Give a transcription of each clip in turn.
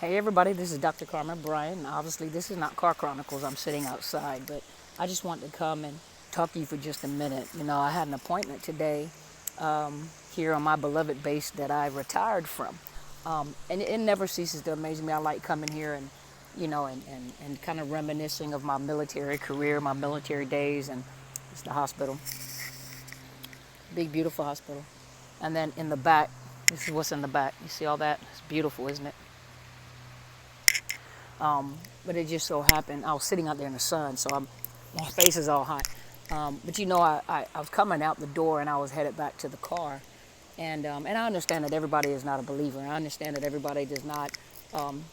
Hey everybody, this is Dr. Carmen Bryan. Obviously, this is not Car Chronicles. I'm sitting outside, but I just want to come and talk to you for just a minute. I had an appointment today here on my beloved base that I retired from. And it never ceases to amaze me. I like coming here and, and kind of reminiscing of my military career, my military days, and it's the hospital. Big, beautiful hospital. And then in the back, this is what's in the back. You see all that? It's beautiful, isn't it? But it just so happened I was sitting out there in the sun, so my face is all hot. But I was coming out the door and I was headed back to the car, and I understand that everybody is not a believer. I understand that everybody does not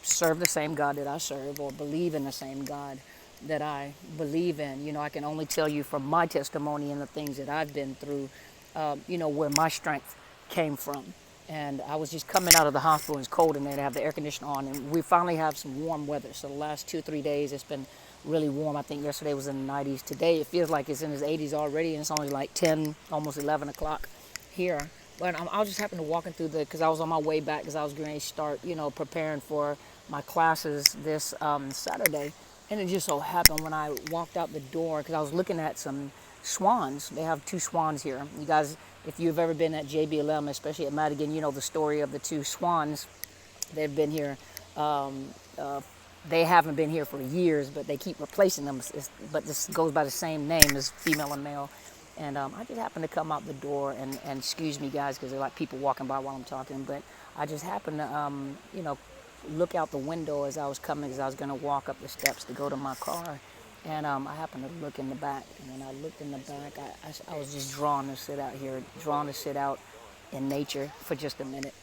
serve the same God that I serve or believe in the same God that I believe in. I can only tell you from my testimony and the things that I've been through, where my strength came from. And I was just coming out of the hospital. It's cold in there. They have the air conditioner on, and we finally have some warm weather. So the last 2 or 3 days, it's been really warm. I think yesterday was in the 90s. Today, it feels like it's in the 80s already, and it's only like 10, almost 11 o'clock here. But I was just happened to walking through because I was on my way back because I was going to start, preparing for my classes this Saturday. And it just so happened when I walked out the door, because I was looking at some swans. They have 2 swans here. You guys, if you've ever been at JBLM, especially at Madigan, you know the story of the 2 swans. They've been here. They haven't been here for years, but they keep replacing them. But this goes by the same name as female and male. And I just happened to come out the door, and excuse me, guys, because there are like people walking by while I'm talking. But I just happened to, look out the window as I was coming, because I was going to walk up the steps to go to my car. And I happened to look in the back. And when I looked in the back, I was just drawn to sit out here, drawn to sit out in nature for just a minute.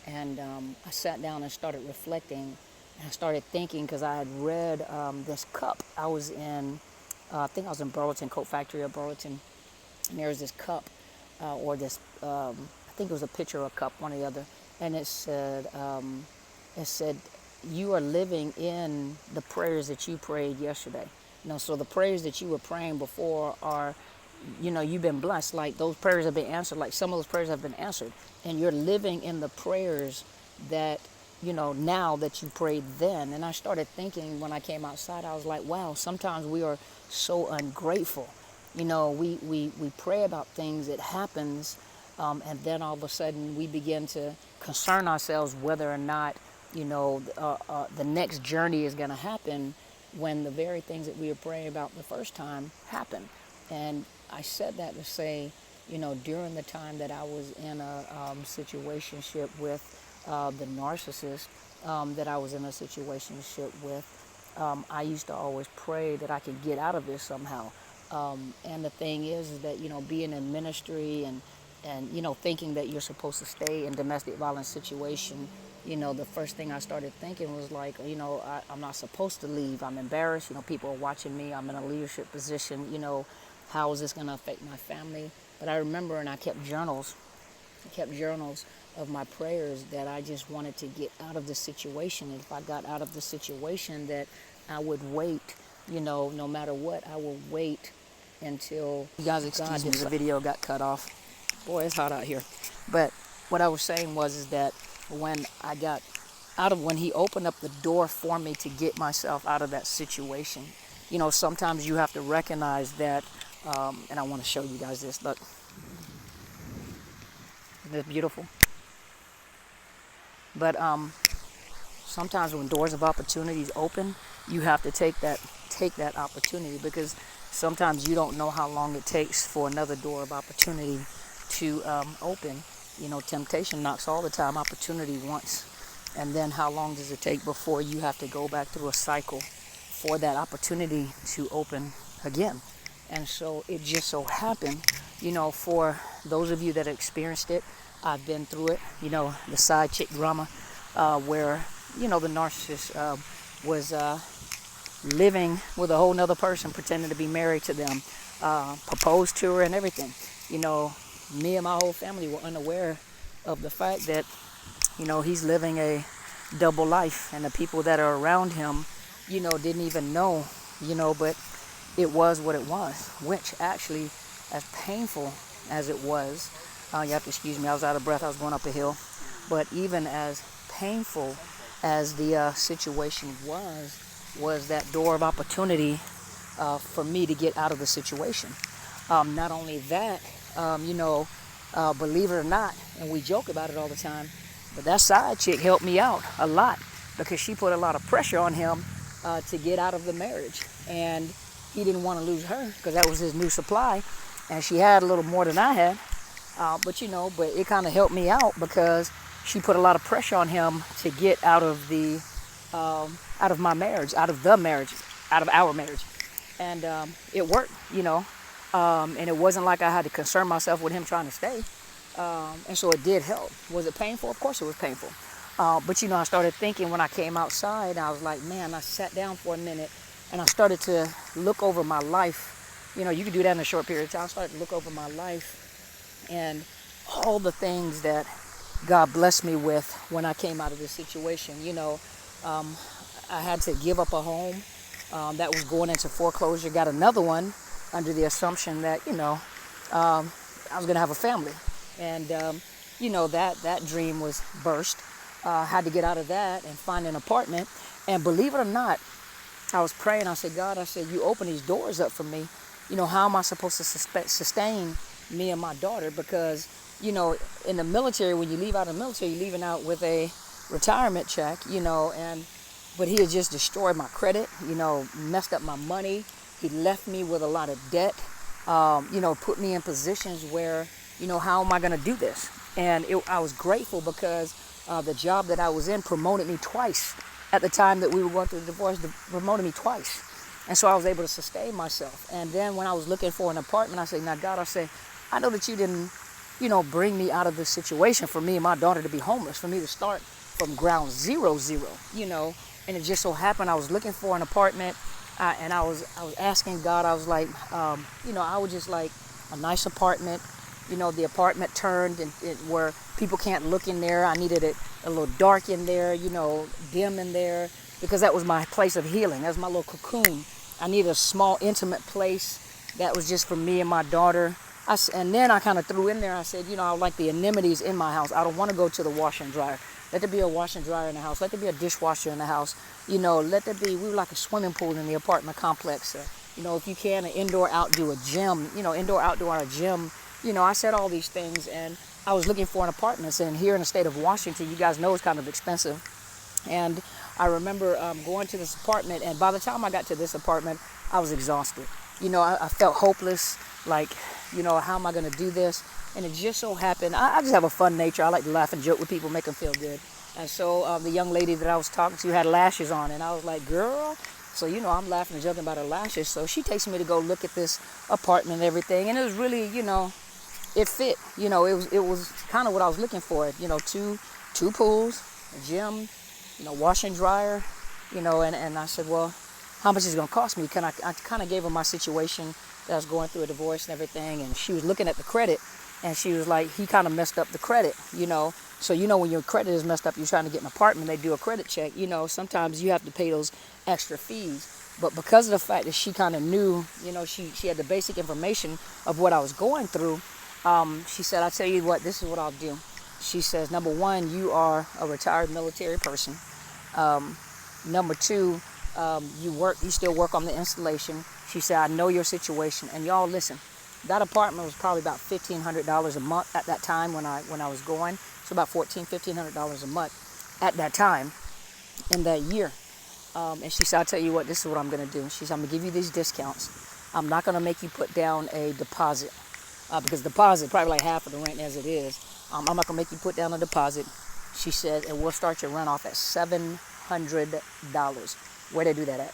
And I sat down and started reflecting. And I started thinking, because I had read this cup. I was in, I think I was in Burlington, Coat Factory of Burlington. And there was this cup, or this, I think it was a picture of a cup, one or the other. And it said, you are living in the prayers that you prayed yesterday. So the prayers that you were praying before are, you've been blessed. Like those prayers have been answered. Like some of those prayers have been answered. And you're living in the prayers that, now that you prayed then. And I started thinking when I came outside, I was like, wow, sometimes we are so ungrateful. We pray about things that happens, and then all of a sudden we begin to concern ourselves whether or not, the next journey is going to happen, when the very things that we were praying about the first time happen. And I said that to say, during the time that I was in a situationship with the narcissist, that I was in a situationship with, I used to always pray that I could get out of this somehow. And the thing is that, being in ministry and thinking that you're supposed to stay in domestic violence situation, the first thing I started thinking was like, I'm not supposed to leave. I'm embarrassed. People are watching me. I'm in a leadership position. How is this going to affect my family? But I remember, and I kept journals. Of my prayers that I just wanted to get out of the situation. And if I got out of the situation, that I would wait, no matter what, I will wait until, you guys excuse me, the video got cut off. Boy, it's hot out here. But what I was saying is that when I got when he opened up the door for me to get myself out of that situation, sometimes you have to recognize that, and I want to show you guys this. Look, isn't this beautiful? But sometimes when doors of opportunities open, you have to take that opportunity, because sometimes you don't know how long it takes for another door of opportunity to open. Temptation knocks all the time, opportunity once. And then how long does it take before you have to go back through a cycle for that opportunity to open again? And so it just so happened, for those of you that experienced it, I've been through it, the side chick drama, where, the narcissist was living with a whole nother person, pretending to be married to them, proposed to her and everything. Me and my whole family were unaware of the fact that, he's living a double life, and the people that are around him, didn't even know, but it was what it was, which actually, as painful as it was, you have to excuse me, I was out of breath, I was going up a hill, but even as painful as the situation was that door of opportunity for me to get out of the situation. Not only that, believe it or not, and we joke about it all the time, but that side chick helped me out a lot because she put a lot of pressure on him to get out of the marriage. And he didn't want to lose her because that was his new supply. And she had a little more than I had. But it kind of helped me out because she put a lot of pressure on him to get out of my marriage, out of our marriage. And it worked, and it wasn't like I had to concern myself with him trying to stay. And so it did help. Was it painful? Of course it was painful. But I started thinking when I came outside, I was like, man, I sat down for a minute and I started to look over my life. You can do that in a short period of time. I started to look over my life and all the things that God blessed me with when I came out of this situation. I had to give up a home that was going into foreclosure, got another one under the assumption that, I was going to have a family. And, that dream was burst. Had to get out of that and find an apartment. And believe it or not, I was praying. I said, God, you open these doors up for me. How am I supposed to sustain me and my daughter? Because, in the military, when you leave out of the military, you're leaving out with a retirement check, but he had just destroyed my credit, messed up my money. He left me with a lot of debt, put me in positions where, how am I going to do this? And I was grateful because the job that I was in promoted me twice. At the time that we were going through the divorce, promoted me twice. And so I was able to sustain myself. And then when I was looking for an apartment, I said, now God, I know that you didn't, bring me out of this situation for me and my daughter to be homeless, for me to start from ground zero, And it just so happened I was looking for an apartment and I was asking God, I was like, I would just like a nice apartment. The apartment turned and where people can't look in there. I needed it a little dark in there, dim in there, because that was my place of healing. That was my little cocoon. I needed a small, intimate place that was just for me and my daughter. And then I kind of threw in there, I said, I would like the amenities in my house. I don't want to go to the washer and dryer. Let there be a washer and dryer in the house. Let there be a dishwasher in the house. We were like a swimming pool in the apartment complex. If you can, an indoor-outdoor gym, indoor-outdoor gym. I said all these things, and I was looking for an apartment. And here in the state of Washington, you guys know it's kind of expensive. And I remember going to this apartment, and by the time I got to this apartment, I was exhausted. I felt hopeless, like, how am I going to do this? And it just so happened, I just have a fun nature. I like to laugh and joke with people, make them feel good. And so the young lady that I was talking to had lashes on, and I was like, girl. So, I'm laughing and joking about her lashes. So she takes me to go look at this apartment and everything. And it was really, it fit. It was kind of what I was looking for. Two pools, a gym, washer and dryer, and I said, well, how much is it going to cost me? I kind of gave her my situation that I was going through a divorce and everything. And she was looking at the credit, and she was like, he kind of messed up the credit, So, when your credit is messed up, you're trying to get an apartment, they do a credit check, sometimes you have to pay those extra fees. But because of the fact that she kind of knew, she had the basic information of what I was going through, she said, I'll tell you what, this is what I'll do. She says, number one, you are a retired military person. Number two, you still work on the installation. She said, I know your situation. And y'all listen, that apartment was probably about $1,500 a month at that time when I was going. So about $1,500 a month at that time in that year. And she said, I'll tell you what, this is what I'm going to do. She said, I'm going to give you these discounts. I'm not going to make you put down a deposit because deposit probably like half of the rent as it is. I'm not going to make you put down a deposit. She said, and we'll start your rent off at $700. Where'd they do that at?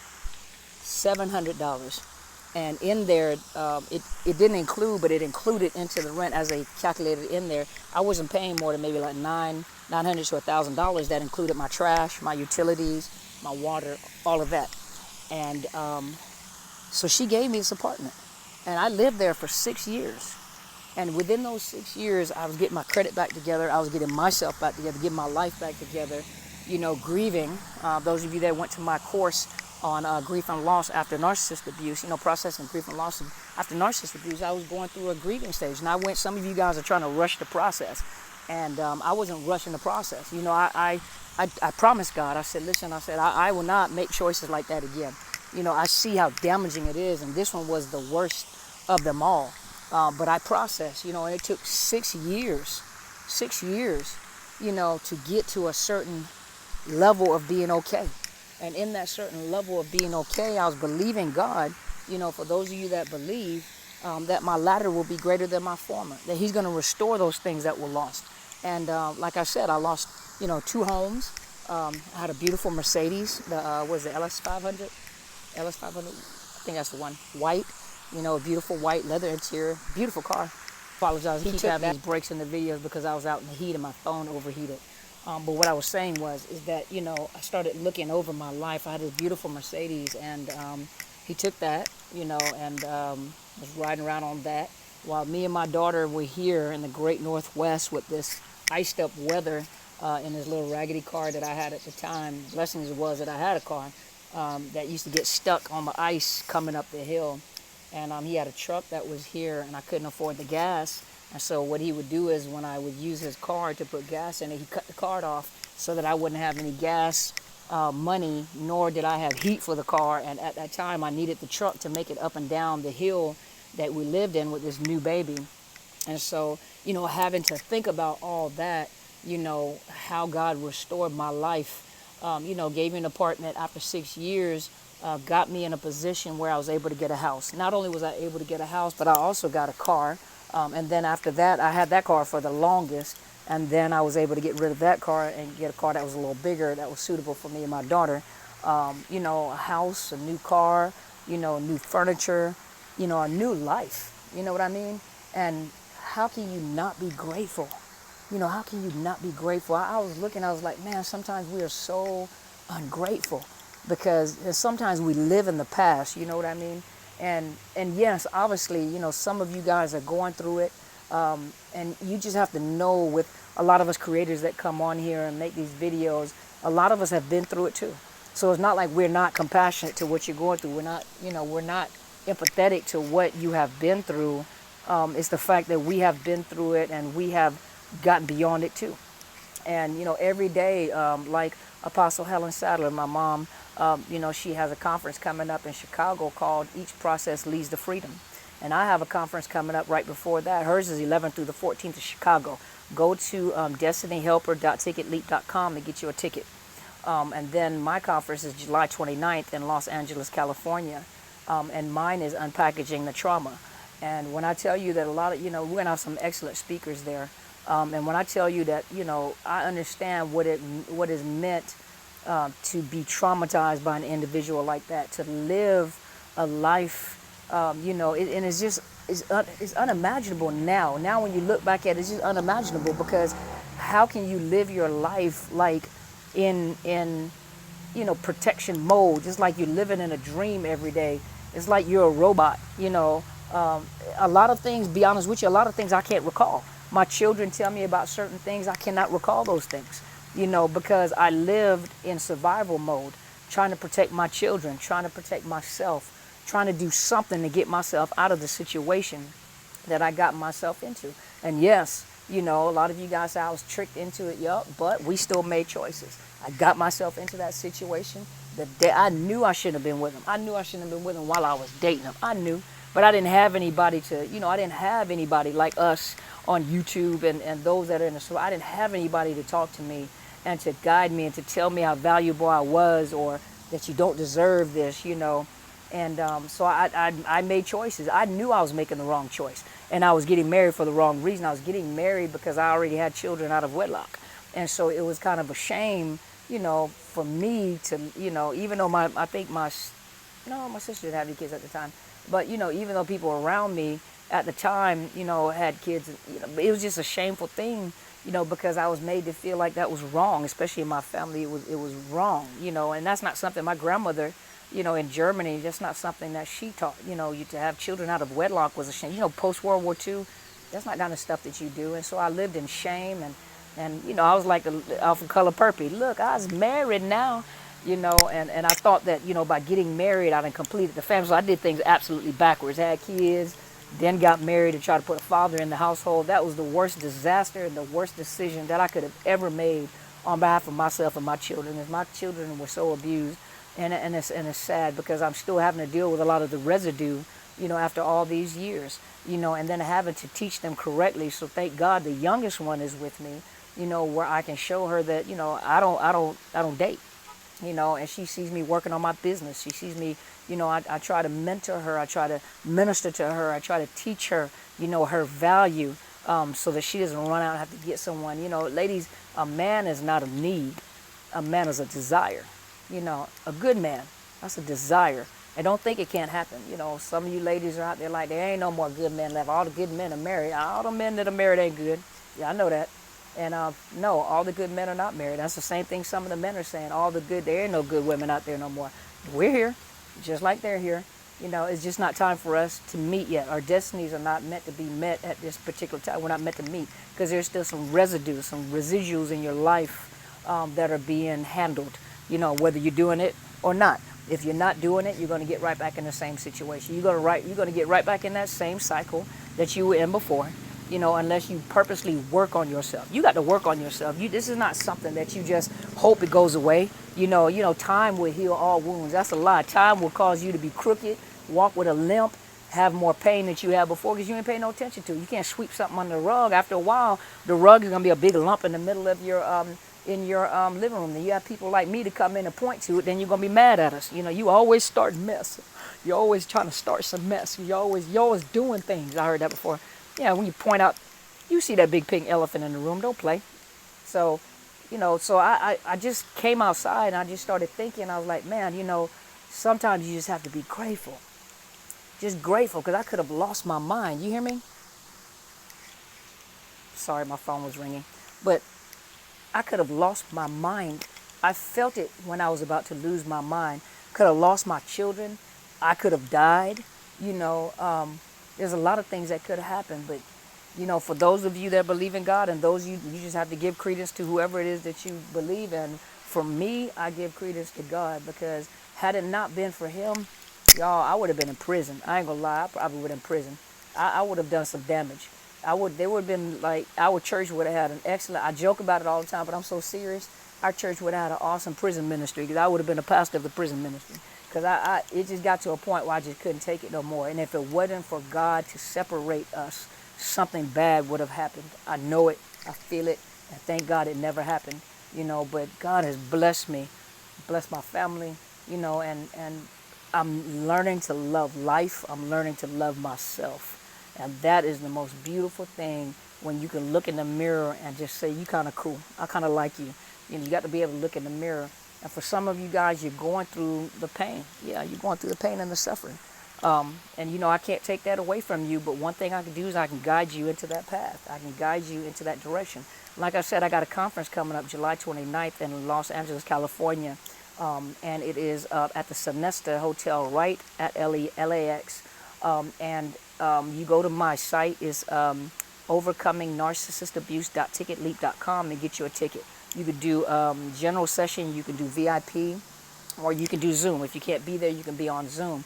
$700. And in there, it didn't include, but it included into the rent as they calculated in there. I wasn't paying more than maybe like $900 to $1,000. That included my trash, my utilities, my water, all of that. And so she gave me this apartment. And I lived there for 6 years. And within those 6 years, I was getting my credit back together. I was getting myself back together, getting my life back together, grieving. Those of you that went to my course on grief and loss after narcissist abuse, processing grief and loss after narcissist abuse, I was going through a grieving stage. And some of you guys are trying to rush the process. And I wasn't rushing the process. I I promised God, I said, listen, I said, I will not make choices like that again. I see how damaging it is, and this one was the worst of them all. But I processed, and it took 6 years, to get to a certain level of being okay. And in that certain level of being okay, I was believing God, for those of you that believe, that my latter will be greater than my former, that he's going to restore those things that were lost. And like I said, I lost, 2 homes. I had a beautiful Mercedes, was it LS500? LS500, I think that's the one, white, a beautiful white leather interior, beautiful car. Apologize, he keep having these breaks in the videos because I was out in the heat and my phone overheated. But what I was saying is that, I started looking over my life. I had this beautiful Mercedes, and he took that, and was riding around on that while me and my daughter were here in the great Northwest with this iced up weather in this little raggedy car that I had at the time. Blessings it was that I had a car that used to get stuck on the ice coming up the hill. And he had a truck that was here, and I couldn't afford the gas. And so what he would do is when I would use his card to put gas in it, he cut the card off so that I wouldn't have any gas money, nor did I have heat for the car. And at that time, I needed the truck to make it up and down the hill that we lived in with this new baby. And so, having to think about all that, how God restored my life, gave me an apartment after 6 years, got me in a position where I was able to get a house. Not only was I able to get a house, but I also got a car. And then after that, I had that car for the longest. And then I was able to get rid of that car and get a car that was a little bigger, that was suitable for me and my daughter. A house, a new car, new furniture, a new life. You know what I mean? And how can you not be grateful? How can you not be grateful? I was looking, I was like, man, sometimes we are so ungrateful because sometimes we live in the past, you know what I mean? And yes, obviously, some of you guys are going through it. And you just have to know, with a lot of us creators that come on here and make these videos, a lot of us have been through it too. So it's not like we're not compassionate to what you're going through. We're not empathetic to what you have been through. It's the fact that we have been through it and we have gotten beyond it too. And, every day, like Apostle Helen Sadler, my mom, she has a conference coming up in Chicago called Each Process Leads to Freedom. And I have a conference coming up right before that. Hers is 11th through the 14th of Chicago. Go to destinyhelper.ticketleap.com to get you a ticket. And then my conference is July 29th in Los Angeles, California. And mine is Unpackaging the Trauma. And when I tell you that a lot of, we're going to have some excellent speakers there. And when I tell you that, I understand what is meant to be traumatized by an individual like that, to live a life, and it's unimaginable now. Now when you look back at it, it's just unimaginable, because how can you live your life like in protection mode, just like you're living in a dream every day? It's like you're a robot, a lot of things, be honest with you, a lot of things I can't recall. My children tell me about certain things, I cannot recall those things, because I lived in survival mode, trying to protect my children, trying to protect myself, trying to do something to get myself out of the situation that I got myself into. And yes, a lot of you guys say I was tricked into it, but we still made choices. I got myself into that situation. The day I knew I shouldn't have been with him. I knew I shouldn't have been with him while I was dating him. I knew, but I didn't have anybody to, I didn't have anybody like us on YouTube and those that are in the store. I didn't have anybody to talk to me and to guide me and to tell me how valuable I was, or that you don't deserve this, And so I made choices. I knew I was making the wrong choice, and I was getting married for the wrong reason. I was getting married because I already had children out of wedlock. And so it was kind of a shame, for me to, even though my sister didn't have any kids at the time, but, even though people around me at the time, had kids, it was just a shameful thing, because I was made to feel like that was wrong, especially in my family. It was wrong, and that's not something my grandmother, in Germany, that's not something that she taught. You to have children out of wedlock was a shame. Post World War II, that's not kind of stuff that you do. And so I lived in shame, and I was like the Alpha Color Purpy. Look, I was married now, and I thought that, by getting married, I had completed the family. So I did things absolutely backwards. I had kids, then got married and tried to put a father in the household. That was the worst disaster and the worst decision that I could have ever made on behalf of myself and my children, as my children were so abused, and it's sad because I'm still having to deal with a lot of the residue, after all these years, and then having to teach them correctly. So thank God the youngest one is with me, where I can show her that, I don't date, and she sees me working on my business. She sees me, I try to mentor her. I try to minister to her. I try to teach her, her value, so that she doesn't run out and have to get someone. Ladies, a man is not a need. A man is a desire. A good man, that's a desire. And don't think it can't happen. Some of you ladies are out there like, there ain't no more good men left. All the good men are married. All the men that are married ain't good. Yeah, I know that. And no, all the good men are not married. That's the same thing some of the men are saying. There ain't no good women out there no more. We're here, just like they're here. It's just not time for us to meet yet. Our destinies are not meant to be met at this particular time. We're not meant to meet because there's still some residue, some residuals in your life that are being handled, whether you're doing it or not. If you're not doing it, you're going to get right back in the same situation. You're going to get right back in that same cycle that you were in before, unless you purposely work on yourself. You got to work on yourself. This is not something that you just hope it goes away. Time will heal all wounds. That's a lie. Time will cause you to be crooked, walk with a limp, have more pain than you had before because you ain't paying no attention to it. You can't sweep something under the rug. After a while, the rug is going to be a big lump in the middle of your living room. And you have people like me to come in and point to it, then you're going to be mad at us. You always start mess. You're always trying to start some mess. You're always doing things. I heard that before. Yeah, when you point out, you see that big pink elephant in the room, don't play. So, so I just came outside and I just started thinking, I was like, man, sometimes you just have to be grateful. Just grateful, because I could have lost my mind. You hear me? Sorry, my phone was ringing. But I could have lost my mind. I felt it when I was about to lose my mind. Could have lost my children. I could have died. There's a lot of things that could have happened. But, for those of you that believe in God and those you just have to give credence to whoever it is that you believe in. For me, I give credence to God, because had it not been for him, y'all, I would have been in prison. I ain't gonna lie, I probably would have been in prison. I would have done some damage. They would have been like, our church would have had an excellent, I joke about it all the time, but I'm so serious. Our church would have had an awesome prison ministry, because I would have been a pastor of the prison ministry. Because it just got to a point where I just couldn't take it no more. And if it wasn't for God to separate us, something bad would have happened. I know it, I feel it, and thank God it never happened. But God has blessed me, blessed my family, and I'm learning to love life. I'm learning to love myself. And that is the most beautiful thing, when you can look in the mirror and just say, you kind of cool. I kind of like you. You got to be able to look in the mirror. And for some of you guys, you're going through the pain. Yeah, you're going through the pain and the suffering. And I can't take that away from you. But one thing I can do is I can guide you into that path. I can guide you into that direction. Like I said, I got a conference coming up July 29th in Los Angeles, California. And it is at the Sonesta Hotel right at LAX. You go to my site, is overcomingnarcissistabuse.ticketleap.com, and get you a ticket. You could do general session, you can do VIP, or you can do Zoom. If you can't be there, you can be on Zoom.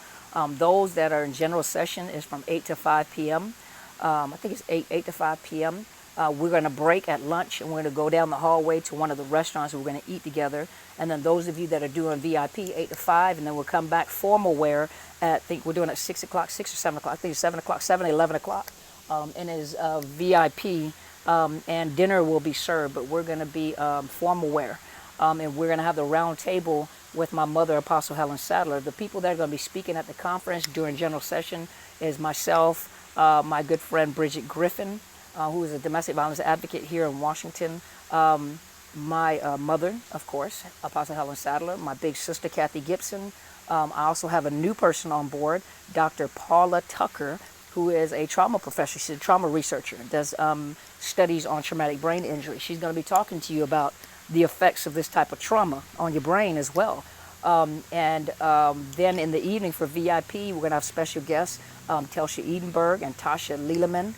Those that are in general session is from 8 to 5 p.m. I think it's 8 to 5 p.m. We're going to break at lunch, and we're going to go down the hallway to one of the restaurants. We're going to eat together. And then those of you that are doing VIP, 8 to 5, and then we'll come back formal wear at, I think we're doing at 6 o'clock, 6 or 7 o'clock. I think it's 7 o'clock, 7, 11 o'clock. And is VIP, and dinner will be served, but we're going to be formal wear. And we're going to have the round table with my mother, Apostle Helen Sadler. The people that are going to be speaking at the conference during general session is myself, my good friend Bridget Griffin, who is a domestic violence advocate here in Washington. My mother, of course, Apostle Helen Sadler, my big sister, Kathy Gibson. I also have a new person on board, Dr. Paula Tucker, who is a trauma professor. She's a trauma researcher, does studies on traumatic brain injury. She's going to be talking to you about the effects of this type of trauma on your brain as well. Then in the evening for VIP, we're going to have special guests, Telsha Edenberg and Tasha Leeleman,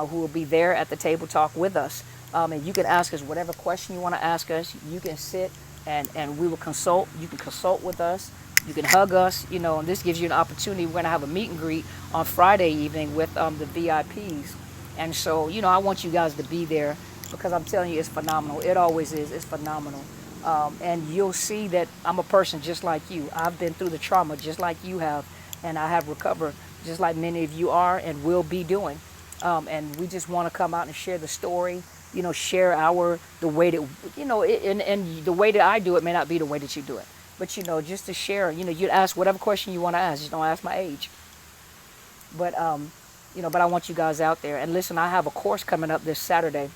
who will be there at the table talk with us. And you can ask us whatever question you want to ask us. You can sit and we will consult. You can consult with us. You can hug us, and this gives you an opportunity. We're going to have a meet and greet on Friday evening with the VIPs. And so, I want you guys to be there. because I'm telling you, it's phenomenal. It always is. It's phenomenal. And you'll see that I'm a person just like you. I've been through the trauma just like you have, and I have recovered just like many of you are and will be doing. And we just want to come out and share the story, share the way that, and the way that I do it may not be the way that you do it. But, just to share, you ask whatever question you want to ask. Just don't ask my age. But I want you guys out there. And listen, I have a course coming up this Saturday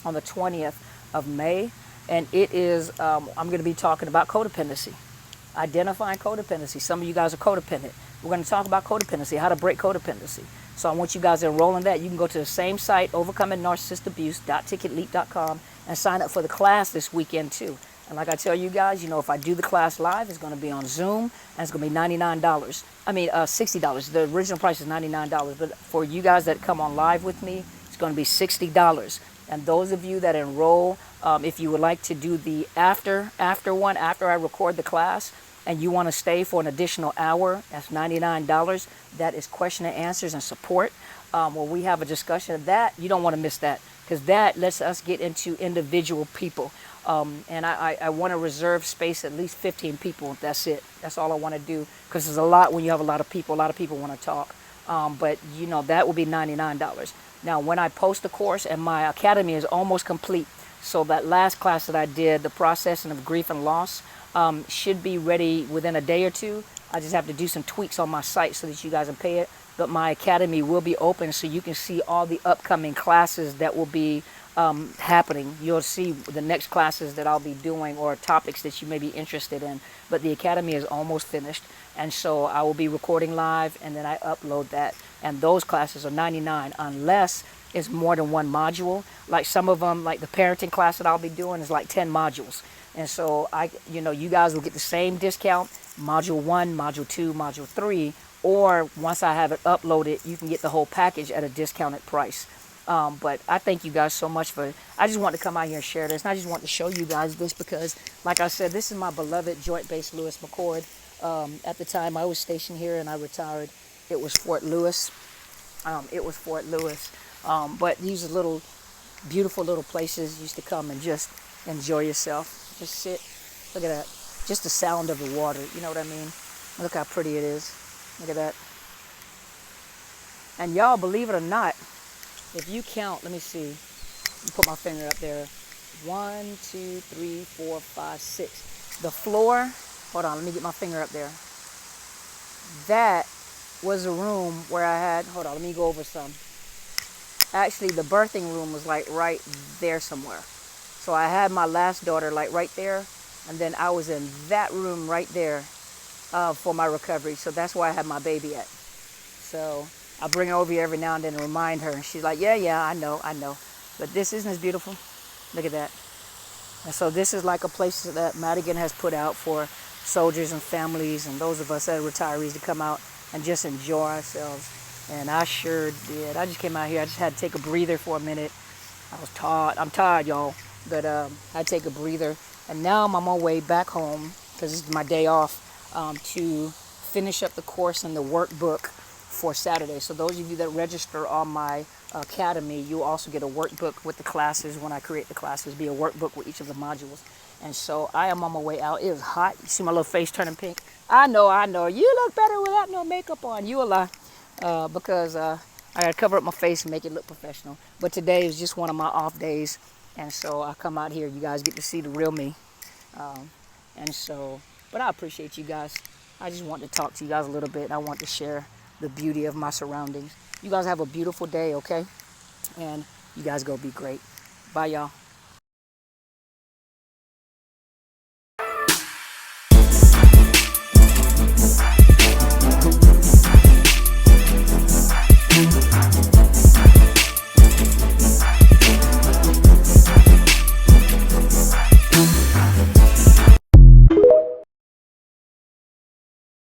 on the 20th of May. And it is, I'm going to be talking about codependency, identifying codependency. Some of you guys are codependent. We're going to talk about codependency, how to break codependency. So I want you guys to enroll in that. You can go to the same site, overcomingnarcissistabuse.ticketleap.com, and sign up for the class this weekend too. And like I tell you guys, if I do the class live, it's going to be on Zoom, and it's going to be $99. I mean, $60. The original price is $99. But for you guys that come on live with me, it's going to be $60. And those of you that enroll, if you would like to do the after I record the class, and you want to stay for an additional hour, that's $99. That is question and answers and support, where we have a discussion of that. You don't want to miss that, because that lets us get into individual people. And I want to reserve space, at least 15 people. That's it. That's all I want to do, because there's a lot when you have a lot of people. A lot of people want to talk. But, that will be $99. Now, when I post the course, and my academy is almost complete, so that last class that I did, the processing of grief and loss, should be ready within a day or two. I just have to do some tweaks on my site so that you guys can pay it. But my academy will be open, so you can see all the upcoming classes that will be happening. You'll see the next classes that I'll be doing, or topics that you may be interested in. But the academy is almost finished, and so I will be recording live, and then I upload that. And those classes are $99, unless it's more than one module. Like some of them, like the parenting class that I'll be doing, is like 10 modules. And so you guys will get the same discount, module 1, module 2, module 3, or once I have it uploaded, you can get the whole package at a discounted price. But I thank you guys so much I just want to come out here and share this. And I just want to show you guys this because, like I said, this is my beloved Joint Base Lewis McChord. At the time I was stationed here and I retired, it was Fort Lewis. But these are little, beautiful little places. You used to come and just enjoy yourself. Just sit. Look at that. Just the sound of the water. You know what I mean? Look how pretty it is. Look at that. And y'all, believe it or not, if you count, let me see. Let me put my finger up there. 1, 2, 3, 4, 5, 6. The floor, hold on, let me get my finger up there. That was a room where I had, hold on, let me go over some. Actually, the birthing room was like right there somewhere. So I had my last daughter like right there, and then I was in that room right there for my recovery. So that's where I had my baby at. So I bring her over here every now and then and remind her. And she's like, yeah, I know. But this isn't as beautiful. Look at that. And so this is like a place that Madigan has put out for soldiers and families and those of us that are retirees to come out and just enjoy ourselves. And I sure did. I just came out here. I just had to take a breather for a minute. I was tired. I'm tired, y'all. But I had to take a breather. And now I'm on my way back home, because this is my day off, to finish up the course and the workbook for Saturday. So those of you that register on my academy, you'll also get a workbook with the classes. When I create the classes, be a workbook with each of the modules. And so I am on my way out. It is hot. You see my little face turning pink? I know. You look better without no makeup on. You a lie. Because I got to cover up my face and make it look professional. But today is just one of my off days. And so I come out here. You guys get to see the real me. But I appreciate you guys. I just want to talk to you guys a little bit. I want to share the beauty of my surroundings. You guys have a beautiful day, okay? And you guys go be great. Bye, y'all.